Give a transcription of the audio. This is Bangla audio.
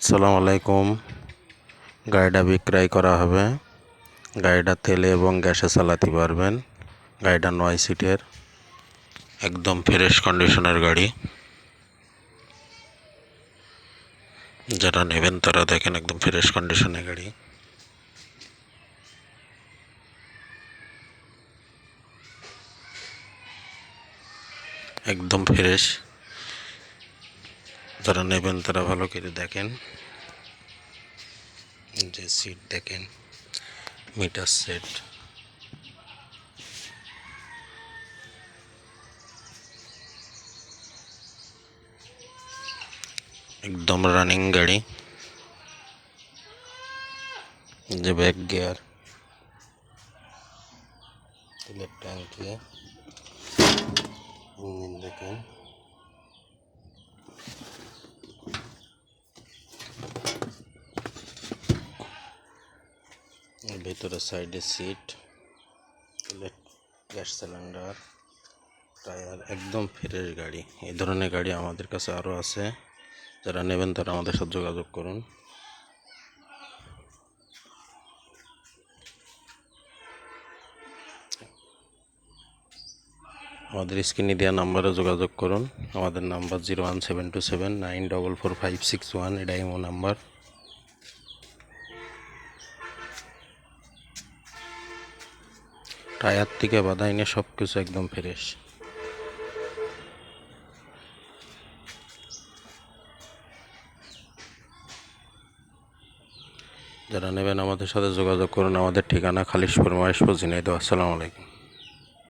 আসসালামু আলাইকুম। গাড়িটা বিক্রয় করা হবে। গাড়িটা তেলে এবং গ্যাসে চালাতে পারবেন। গাড়িটা 9 সিটের, একদম ফ্রেশ কন্ডিশনের গাড়ি। যারা নেবেন তারা দেখেন, একদম ফ্রেশ কন্ডিশনের গাড়ি। একদম ফ্রেশ। যারা নেবেন তারা ভালো করে দেখেন, যে সিট দেখেন, মিটার সেট, একদম রানিং গাড়ি। যে ব্যাক গিয়ার, তেলের ট্যাঙ্কি, ইঞ্জিন দেখেন। ভেতরে সাইডে সিট, গ্যাস সিলিন্ডার, টায়ার, একদম ফ্রেশ গাড়ি। এই ধরনের গাড়ি আমাদের কাছে আরও আছে। যারা নেবেন তারা আমাদের সাথে যোগাযোগ করুন। আমাদের স্ক্রিনে দেওয়া নাম্বারে যোগাযোগ করুন। আমাদের নাম্বার 01727944561। এটা ইমো নাম্বার। টায়ার থেকে বাধাই নিয়ে সব কিছু একদম ফ্রেশ। যারা নেবেন আমাদের সাথে যোগাযোগ করুন। আমাদের ঠিকানা খালিশপুর, মহেশপুর, ঝিনাইদহ। আসসালামু আলাইকুম।